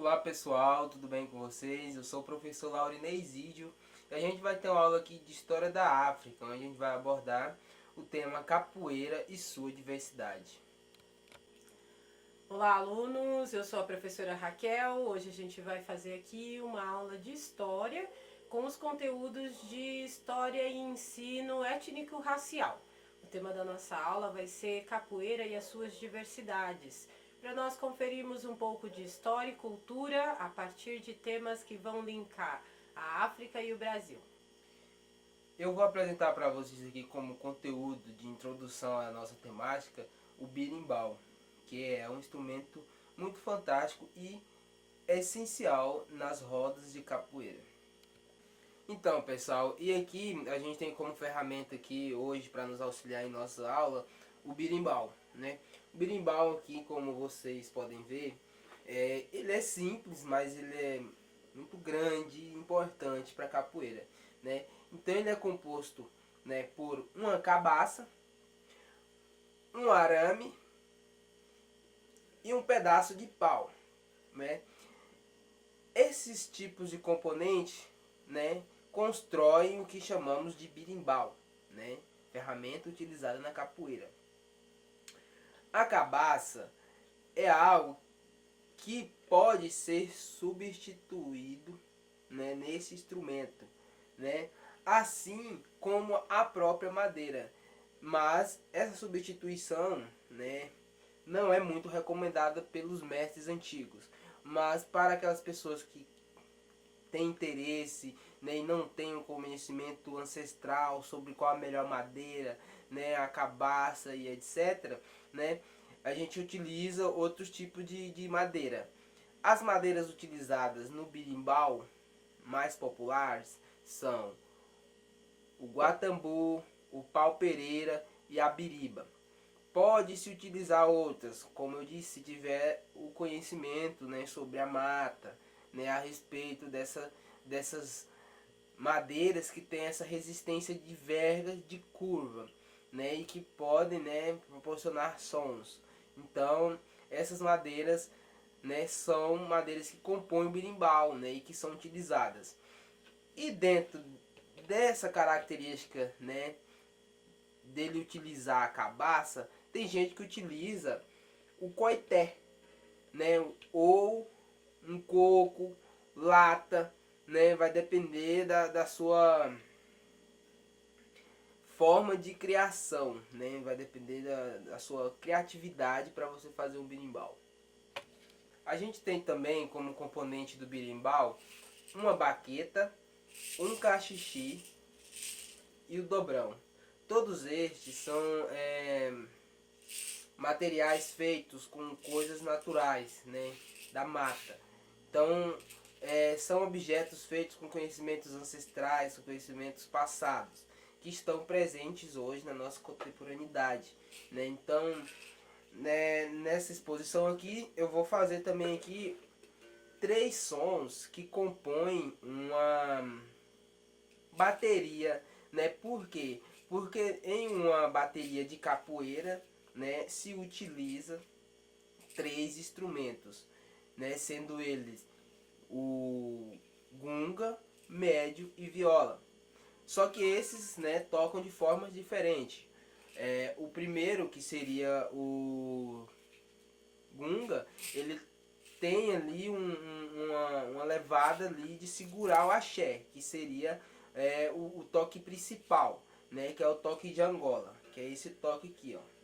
Olá pessoal, tudo bem com vocês? Eu sou o professor Laurinei Zídio e a gente vai ter uma aula aqui de História da África, onde a gente vai abordar o tema capoeira e sua diversidade. Olá, alunos! Eu sou a professora Raquel. Hoje a gente vai fazer aqui uma aula de História com os conteúdos de História e Ensino Étnico-Racial. O tema da nossa aula vai ser Capoeira e as suas diversidades, para nós conferirmos um pouco de História e Cultura a partir de temas que vão linkar a África e o Brasil. Eu vou apresentar para vocês aqui como conteúdo de introdução à nossa temática o birimbau, que é um instrumento muito fantástico e essencial nas rodas de capoeira. Então pessoal, e aqui a gente tem como ferramenta aqui hoje para nos auxiliar em nossa aula o birimbau, né? O birimbau aqui, como vocês podem ver, ele é simples, mas ele é muito grande e importante para capoeira, né? Então ele é composto, né, por uma cabaça, um arame e um pedaço de pau, né? Esses tipos de componente, né, constroem o que chamamos de birimbau, né, ferramenta utilizada na capoeira. A cabaça é algo que pode ser substituído, né, nesse instrumento, né, assim como a própria madeira. Mas essa substituição, né, não é muito recomendada pelos mestres antigos. Mas para aquelas pessoas que têm interesse, né, e não têm um conhecimento ancestral sobre qual a melhor madeira, né, a cabaça e etc., né, a gente utiliza outros tipos de madeira. As madeiras utilizadas no birimbau mais populares são o guatambu, o pau-pereira e a biriba. Pode-se utilizar outras, como eu disse, se tiver o conhecimento, né, sobre a mata, né, a respeito dessas madeiras que têm essa resistência de verga de curva, né, e que podem, né, proporcionar sons. Então, essas madeiras, né, são madeiras que compõem o birimbau, né, e que são utilizadas. E dentro dessa característica, né, dele utilizar a cabaça, tem gente que utiliza o coité, né, ou um coco, lata, né, vai depender da sua forma de criação, né, vai depender da sua criatividade para você fazer um birimbau. A gente tem também como componente do birimbau uma baqueta, um cachixi e o dobrão. Todos estes são materiais feitos com coisas naturais, né, da mata. Então, são objetos feitos com conhecimentos ancestrais, com conhecimentos passados, que estão presentes hoje na nossa contemporaneidade, né? Então, né, nessa exposição aqui, eu vou fazer também aqui 3 sons que compõem uma bateria, né? Por quê? Porque em uma bateria de capoeira, né, se utiliza 3 instrumentos, né, sendo eles o gunga, médio e viola. Só que esses, né, tocam de formas diferentes. O primeiro, que seria o gunga, ele tem ali uma levada ali de segurar o axé, que seria o toque principal, né, que é o toque de Angola, que é esse toque aqui, ó.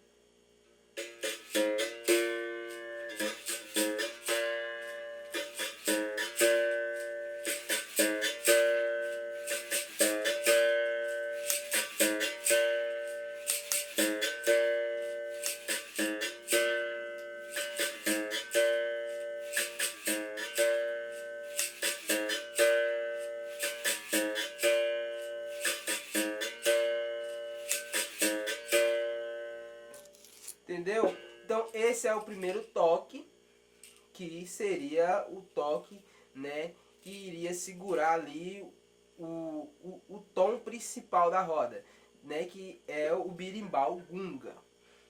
Entendeu? Então esse é o primeiro toque, que seria o toque, né, que iria segurar ali o tom principal da roda, né, que é o birimbau gunga.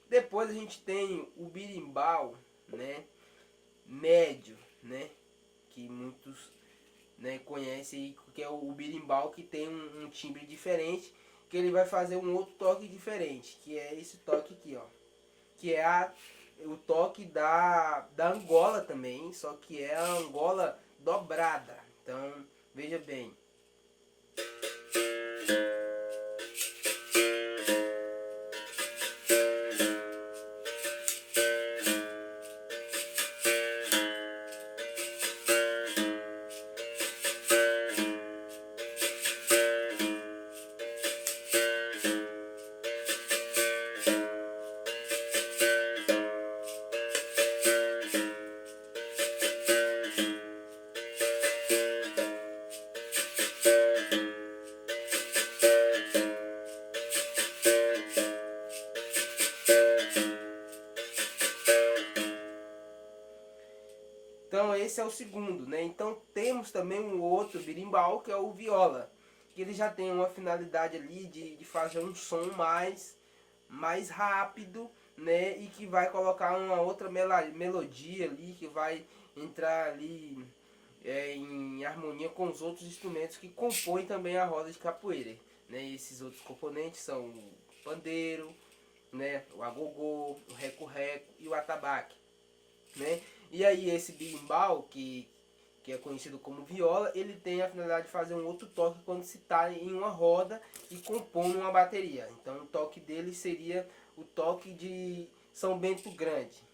Depois a gente tem o birimbau, né, médio, né, que muitos, né, conhecem, que é o berimbau, que tem um timbre diferente, que ele vai fazer um outro toque diferente, que é esse toque aqui, ó, que é o toque da Angola também, só que é a Angola dobrada. Então, veja bem. Então esse é o segundo, né? Então temos também um outro berimbau, que é o viola, que ele já tem uma finalidade ali de fazer um som mais rápido, né? E que vai colocar uma outra melodia ali, que vai entrar ali em harmonia com os outros instrumentos que compõem também a roda de capoeira, né? Esses outros componentes são o pandeiro, né? O agogô, o reco-reco e o atabaque, né? E aí esse berimbau, que é conhecido como viola, ele tem a finalidade de fazer um outro toque quando se está em uma roda e compondo uma bateria. Então o toque dele seria o toque de São Bento Grande.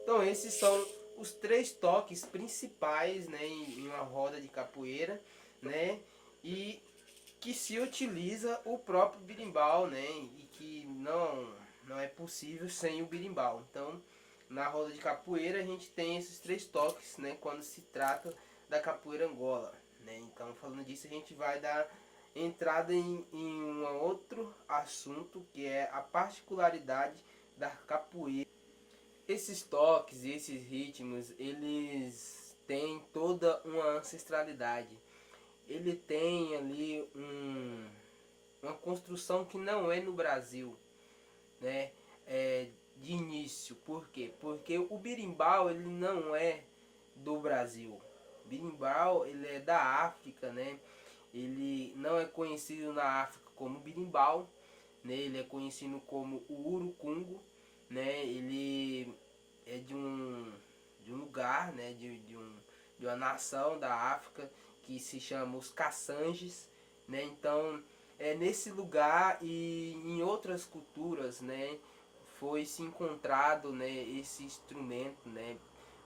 Então esses são os três toques principais, né, em uma roda de capoeira, né, e que se utiliza o próprio berimbau, né, e que não é possível sem o berimbau. Então na roda de capoeira a gente tem esses três toques, né, quando se trata da capoeira Angola, né. Então falando disso a gente vai dar entrada em um outro assunto, que é a particularidade da capoeira. Esses toques e esses ritmos, eles têm toda uma ancestralidade. Ele tem ali uma construção que não é no Brasil, né? De início. Por quê? Porque o berimbau ele não é do Brasil. O berimbau ele é da África, né? Ele não é conhecido na África como berimbau, né? Ele é conhecido como o urucungo, né? Ele é de um lugar, né? De uma nação da África que se chama os Cassanges, né? Então é nesse lugar e em outras culturas, né? Foi se encontrado, né? Esse instrumento, né?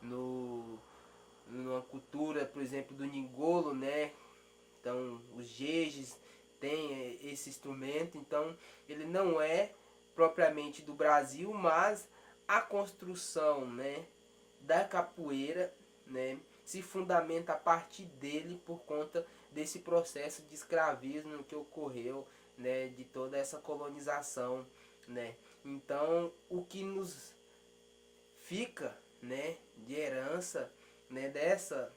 Numa cultura, por exemplo, do Nigolo, né? Então os jejes têm esse instrumento, então ele não é propriamente do Brasil, mas a construção, né, da capoeira, né, se fundamenta a partir dele por conta desse processo de escravismo que ocorreu, né, de toda essa colonização, né. Então o que nos fica, né, de herança, né, dessa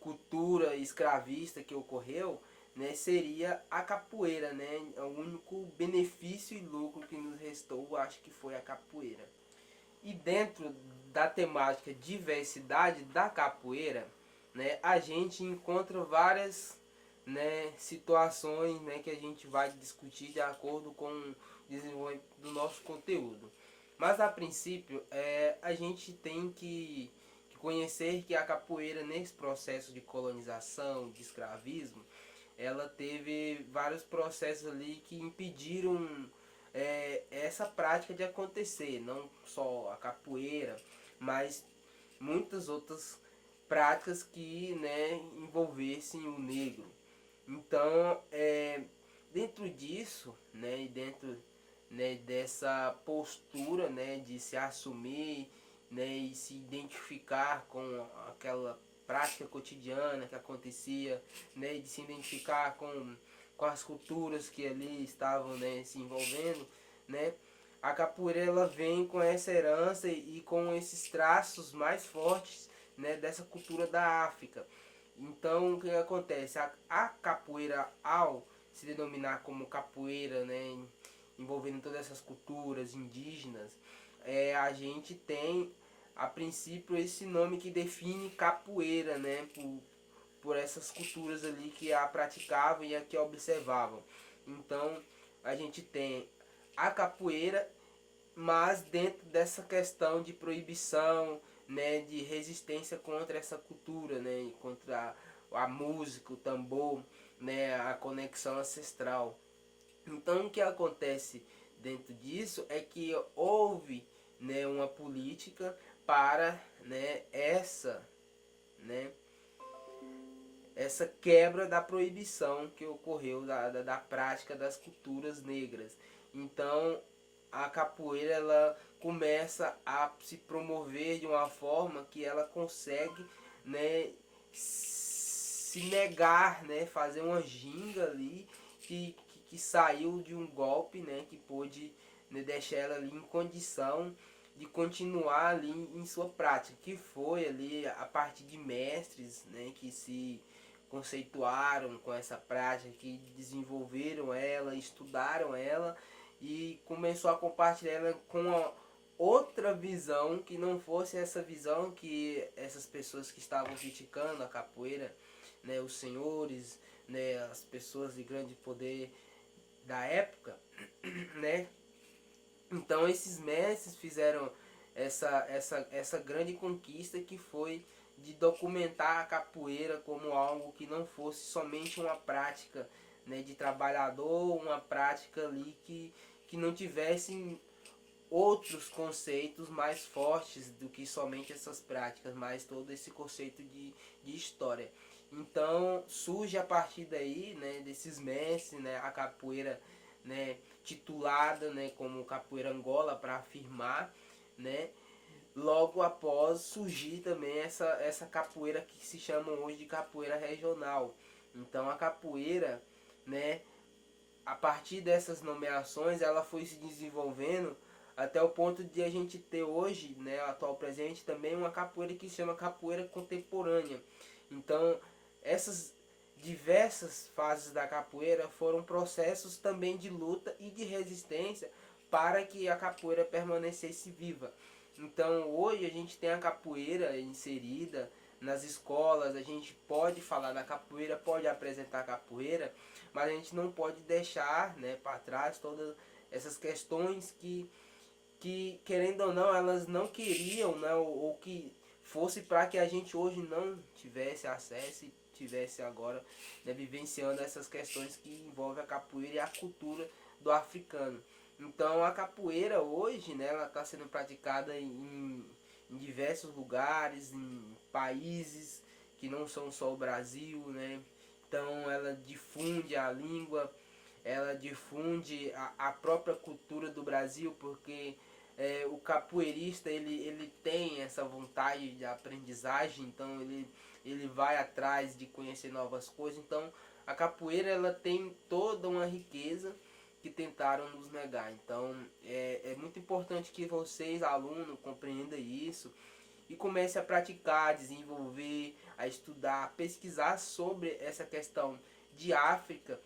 cultura escravista que ocorreu, né, seria a capoeira, né? O único benefício e lucro que nos restou, acho que foi a capoeira. E dentro da temática diversidade da capoeira, né, a gente encontra várias, né, situações, né, que a gente vai discutir de acordo com o desenvolvimento do nosso conteúdo. Mas a princípio, a gente tem que conhecer que a capoeira, nesse processo de colonização, de escravismo, ela teve vários processos ali que impediram essa prática de acontecer. Não só a capoeira, mas muitas outras práticas que, né, envolvessem o negro. Então, dentro disso, né, e dentro, né, dessa postura, né, de se assumir, né, e se identificar com aquela prática cotidiana que acontecia, né, e de se identificar com as culturas que ali estavam, né, se envolvendo, né, a capoeira ela vem com essa herança e com esses traços mais fortes, né, dessa cultura da África. Então o que acontece? A capoeira, ao se denominar como capoeira, né, envolvendo todas essas culturas indígenas, a gente tem a princípio esse nome que define capoeira, né, por essas culturas ali que a praticavam e a que a observavam. Então a gente tem a capoeira, mas dentro dessa questão de proibição, né, de resistência contra essa cultura, né, contra a música, o tambor, né, a conexão ancestral. Então o que acontece dentro disso é que houve, né, uma política para, né, né, essa quebra da proibição que ocorreu da prática das culturas negras. Então a capoeira ela começa a se promover de uma forma que ela consegue, né, se negar, né, fazer uma ginga ali que saiu de um golpe, né, que pôde, né, deixar ela ali em condição de continuar ali em sua prática, que foi ali a partir de mestres, né, que se conceituaram com essa prática, que desenvolveram ela, estudaram ela e começou a compartilhar ela com outra visão que não fosse essa visão que essas pessoas que estavam criticando a capoeira, né, os senhores, né, as pessoas de grande poder da época, né? Então esses mestres fizeram essa grande conquista que foi de documentar a capoeira como algo que não fosse somente uma prática, né, de trabalhador, uma prática ali que não tivesse outros conceitos mais fortes do que somente essas práticas, mas todo esse conceito de história. Então surge a partir daí, né, desses mestres, né, a capoeira, né, titulada, né, como capoeira Angola para afirmar, né, logo após surgir também essa capoeira que se chama hoje de capoeira regional. Então a capoeira, né, a partir dessas nomeações, ela foi se desenvolvendo até o ponto de a gente ter hoje, né, atual presente, também uma capoeira que se chama capoeira contemporânea. Então, essas diversas fases da capoeira foram processos também de luta e de resistência para que a capoeira permanecesse viva. Então, hoje a gente tem a capoeira inserida nas escolas, a gente pode falar da capoeira, pode apresentar a capoeira, mas a gente não pode deixar, né, para trás todas essas questões que querendo ou não elas não queriam, né, ou que fosse para que a gente hoje não tivesse acesso e tivesse agora, né, vivenciando essas questões que envolvem a capoeira e a cultura do africano. Então a capoeira hoje, né, ela está sendo praticada em diversos lugares, em países que não são só o Brasil, né? Então ela difunde a língua, ela difunde a própria cultura do Brasil, porque o capoeirista ele tem essa vontade de aprendizagem, então ele vai atrás de conhecer novas coisas. Então a capoeira ela tem toda uma riqueza que tentaram nos negar. Então é muito importante que vocês, alunos, compreendam isso e comece a praticar, a desenvolver, a estudar, a pesquisar sobre essa questão de África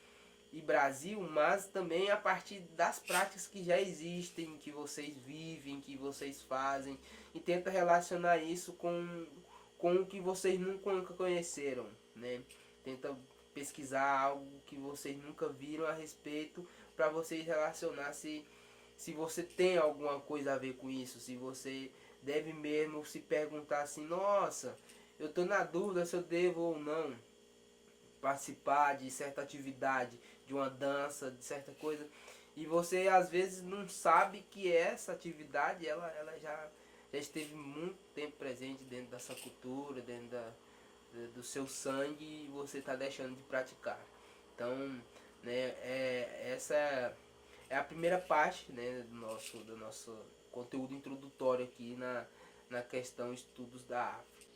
e Brasil, mas também a partir das práticas que já existem, que vocês vivem, que vocês fazem, e tenta relacionar isso com o que vocês nunca conheceram, né? Tenta pesquisar algo que vocês nunca viram a respeito para vocês relacionar se você tem alguma coisa a ver com isso, se você deve mesmo se perguntar assim, nossa, eu estou na dúvida se eu devo ou não participar de certa atividade, de uma dança, de certa coisa, e você às vezes não sabe que essa atividade ela já esteve muito tempo presente dentro dessa cultura, dentro do seu sangue, e você está deixando de praticar. Então né? Essa é a primeira parte, né, do nosso conteúdo introdutório aqui na questão estudos da África.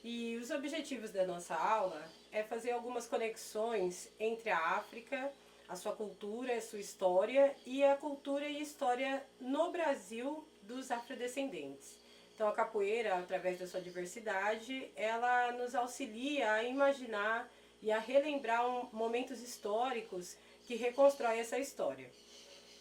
E os objetivos da nossa aula é fazer algumas conexões entre a África, a sua cultura, a sua história e a cultura e história no Brasil dos afrodescendentes. Então a capoeira, através da sua diversidade, ela nos auxilia a imaginar e a relembrar momentos históricos que reconstroem essa história.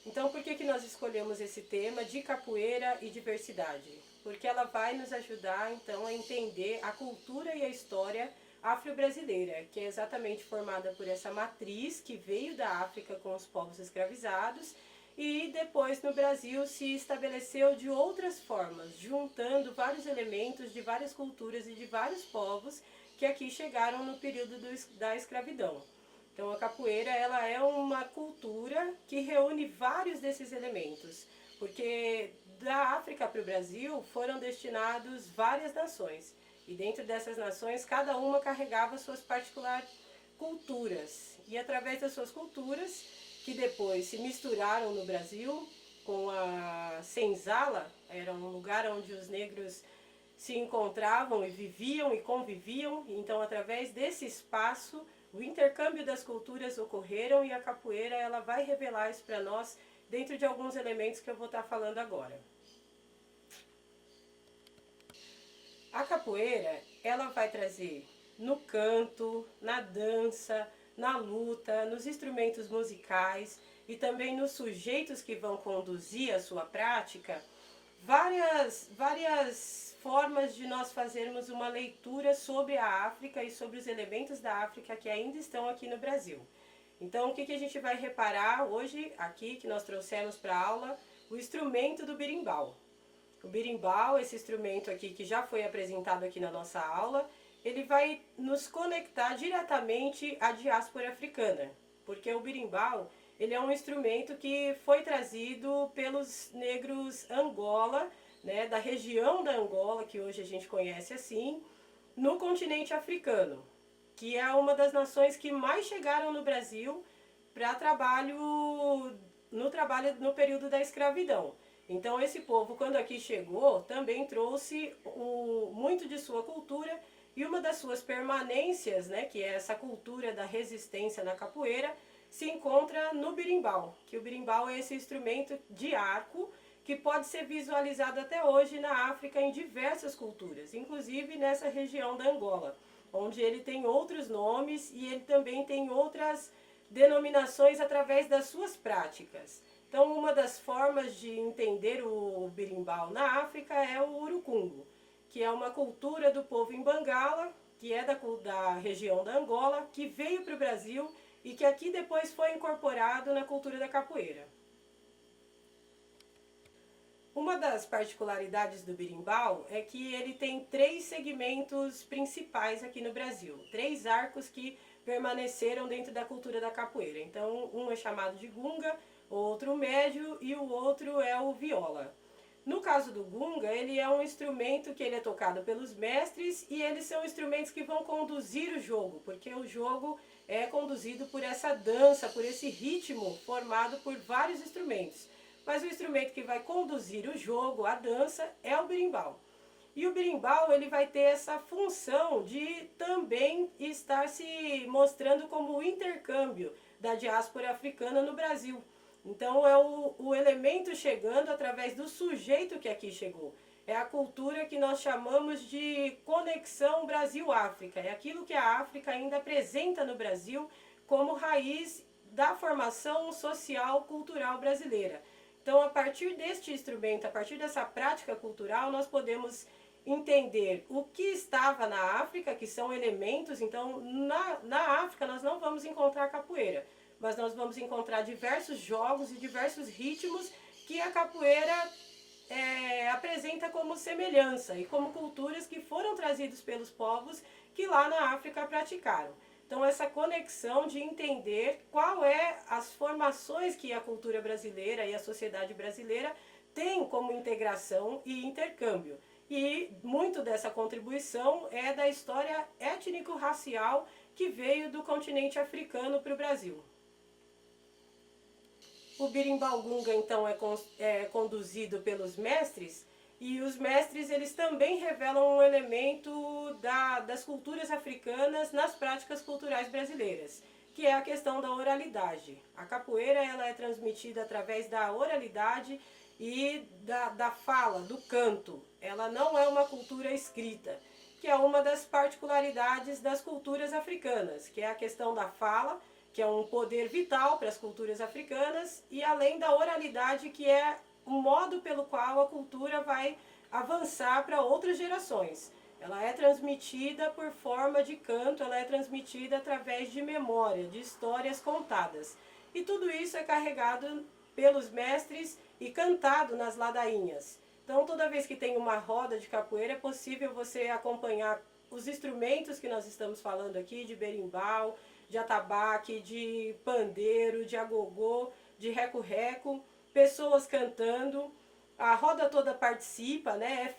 Então, por que nós escolhemos esse tema de capoeira e diversidade? Porque ela vai nos ajudar, então, a entender a cultura e a história afro-brasileira, que é exatamente formada por essa matriz que veio da África com os povos escravizados e depois no Brasil se estabeleceu de outras formas, juntando vários elementos de várias culturas e de vários povos que aqui chegaram no período da escravidão. Então a capoeira ela é uma cultura que reúne vários desses elementos, porque da África para o Brasil foram destinados várias nações e dentro dessas nações cada uma carregava suas particulares culturas e através das suas culturas que depois se misturaram no Brasil com a senzala, era um lugar onde os negros se encontravam e viviam e conviviam, então através desse espaço o intercâmbio das culturas ocorreram e a capoeira ela vai revelar isso para nós dentro de alguns elementos que eu vou estar falando agora. A capoeira ela vai trazer no canto, na dança, na luta, nos instrumentos musicais e também nos sujeitos que vão conduzir a sua prática, várias formas de nós fazermos uma leitura sobre a África e sobre os elementos da África que ainda estão aqui no Brasil. Então, o que a gente vai reparar hoje, aqui, que nós trouxemos para a aula, o instrumento do berimbau. O berimbau, esse instrumento aqui que já foi apresentado aqui na nossa aula, ele vai nos conectar diretamente à diáspora africana, porque o berimbau, ele é um instrumento que foi trazido pelos negros Angola, né, da região da Angola, que hoje a gente conhece assim, no continente africano, que é uma das nações que mais chegaram no Brasil para trabalho no período da escravidão. Então esse povo, quando aqui chegou, também trouxe muito de sua cultura e uma das suas permanências, né, que é essa cultura da resistência na capoeira, se encontra no berimbau, que o berimbau é esse instrumento de arco que pode ser visualizado até hoje na África em diversas culturas, inclusive nessa região da Angola, onde ele tem outros nomes e ele também tem outras denominações através das suas práticas. Então, uma das formas de entender o berimbau na África é o urucungo, que é uma cultura do povo em Bangala, que é da região da Angola, que veio para o Brasil e que aqui depois foi incorporado na cultura da capoeira. Uma das particularidades do berimbau é que ele tem 3 segmentos principais aqui no Brasil, 3 arcos que permaneceram dentro da cultura da capoeira. Então, um é chamado de gunga, outro médio e o outro é o viola. No caso do gunga, ele é um instrumento que ele é tocado pelos mestres e eles são instrumentos que vão conduzir o jogo, porque o jogo é conduzido por essa dança, por esse ritmo formado por vários instrumentos. Mas o instrumento que vai conduzir o jogo, a dança, é o berimbau. E o berimbau ele vai ter essa função de também estar se mostrando como o intercâmbio da diáspora africana no Brasil. Então é o elemento chegando através do sujeito que aqui chegou. É a cultura que nós chamamos de conexão Brasil-África. É aquilo que a África ainda apresenta no Brasil como raiz da formação social cultural brasileira. Então, a partir deste instrumento, a partir dessa prática cultural, nós podemos entender o que estava na África, que são elementos. Então, na África nós não vamos encontrar capoeira, mas nós vamos encontrar diversos jogos e diversos ritmos que a capoeira apresenta como semelhança e como culturas que foram trazidos pelos povos que lá na África praticaram. Então essa conexão de entender qual é as formações que a cultura brasileira e a sociedade brasileira tem como integração e intercâmbio. E muito dessa contribuição é da história étnico-racial que veio do continente africano para o Brasil. O berimbau gunga, então, é conduzido pelos mestres, e os mestres eles também revelam um elemento das culturas africanas nas práticas culturais brasileiras, que é a questão da oralidade. A capoeira ela é transmitida através da oralidade e da fala, do canto. Ela não é uma cultura escrita, que é uma das particularidades das culturas africanas, que é a questão da fala, que é um poder vital para as culturas africanas, e além da oralidade, que é o modo pelo qual a cultura vai avançar para outras gerações. Ela é transmitida por forma de canto, ela é transmitida através de memória, de histórias contadas. E tudo isso é carregado pelos mestres e cantado nas ladainhas. Então, toda vez que tem uma roda de capoeira, é possível você acompanhar os instrumentos que nós estamos falando aqui, de berimbau, de atabaque, de pandeiro, de agogô, de reco-reco, pessoas cantando. A roda toda participa, né?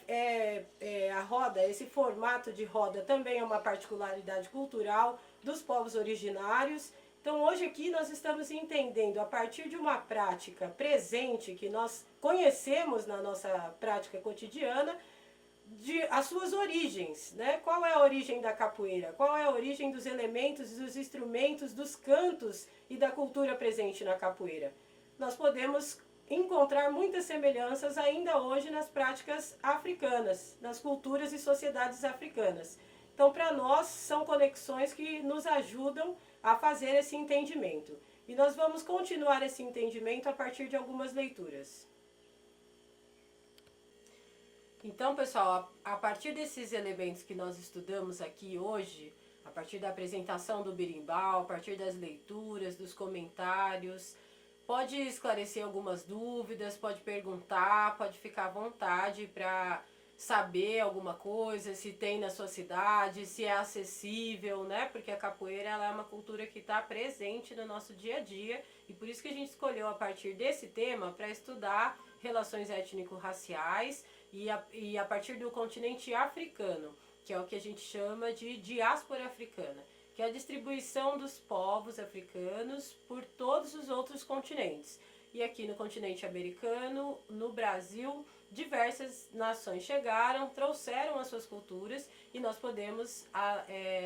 A roda, esse formato de roda também é uma particularidade cultural dos povos originários. Então hoje aqui nós estamos entendendo, a partir de uma prática presente que nós conhecemos na nossa prática cotidiana, as suas origens, né? Qual é a origem da capoeira? Qual é a origem dos elementos, dos instrumentos, dos cantos e da cultura presente na capoeira? Nós podemos encontrar muitas semelhanças ainda hoje nas práticas africanas, nas culturas e sociedades africanas. Então, para nós, são conexões que nos ajudam a fazer esse entendimento. E nós vamos continuar esse entendimento a partir de algumas leituras. Então, pessoal, a partir desses elementos que nós estudamos aqui hoje, a partir da apresentação do berimbau, a partir das leituras, dos comentários, pode esclarecer algumas dúvidas, pode perguntar, pode ficar à vontade para saber alguma coisa, se tem na sua cidade, se é acessível, né? Porque a capoeira ela é uma cultura que está presente no nosso dia a dia e por isso que a gente escolheu a partir desse tema para estudar relações étnico-raciais e a partir do continente africano, que é o que a gente chama de diáspora africana, que é a distribuição dos povos africanos por todos os outros continentes. E aqui no continente americano, no Brasil, diversas nações chegaram, trouxeram as suas culturas e nós podemos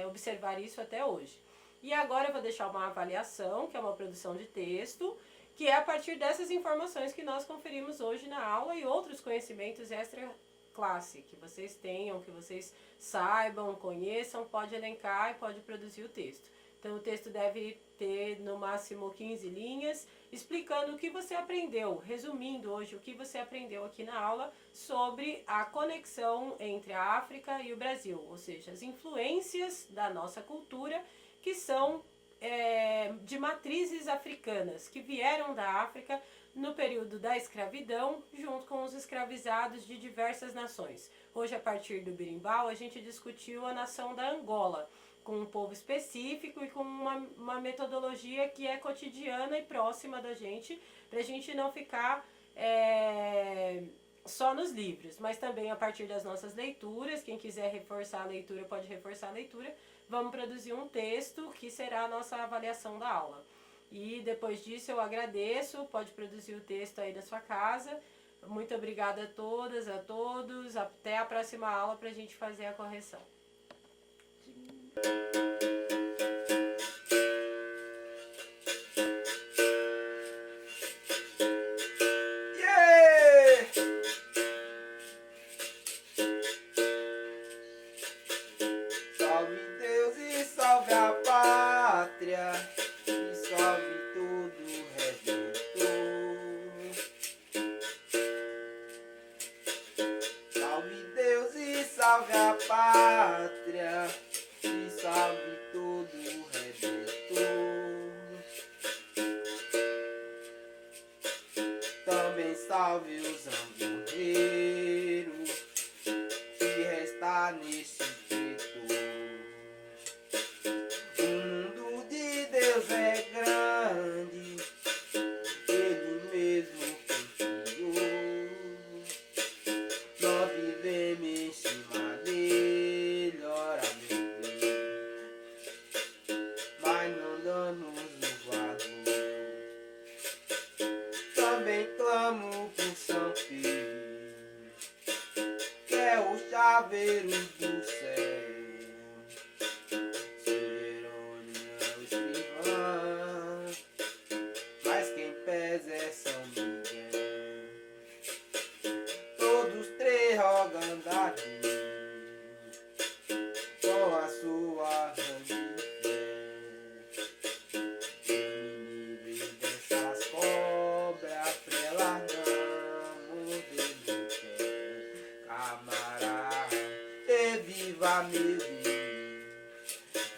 observar isso até hoje. E agora eu vou deixar uma avaliação, que é uma produção de texto, que é a partir dessas informações que nós conferimos hoje na aula e outros conhecimentos extra classe que vocês tenham, que vocês saibam, conheçam, pode elencar e pode produzir o texto. Então o texto deve ter no máximo 15 linhas, explicando o que você aprendeu, resumindo hoje o que você aprendeu aqui na aula sobre a conexão entre a África e o Brasil, ou seja, as influências da nossa cultura que são de matrizes africanas, que vieram da África no período da escravidão, junto com os escravizados de diversas nações. Hoje, a partir do berimbau, a gente discutiu a nação da Angola, com um povo específico e com uma metodologia que é cotidiana e próxima da gente, para a gente não ficar só nos livros, mas também a partir das nossas leituras. Quem quiser reforçar a leitura pode reforçar a leitura. Vamos produzir um texto que será a nossa avaliação da aula. E depois disso eu agradeço, pode produzir o texto aí da sua casa. Muito obrigada a todas, a todos. Até a próxima aula para a gente fazer a correção. Salve a pátria e salve todo o Redentor. Também salve os angueiros que resta nesse peito. O mundo de Deus é grande, Ele mesmo criou. Nós vivemos em cima dele, ora meu Deus, mas não damos o valor. chaveiros do céu. Mas quem pesa é São Miguel. Todos três rogando a Deus com a sua grande fé. Me livre dessas cobras prelas não morder no pé. Camarada, e viva meu Deus,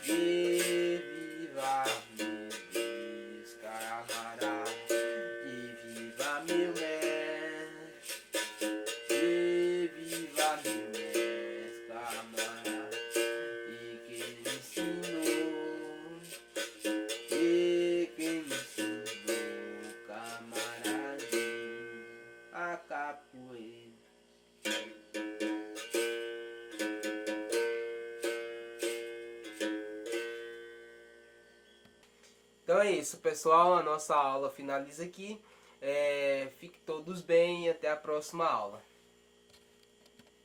e viva meu Deus, camarada, e viva meu mestre, e viva meu mestre, camarada, e quem me ensinou, e quem me ensinou, camarada, a capoeira. Então é isso, pessoal. A nossa aula finaliza aqui. Fiquem todos bem e até a próxima aula.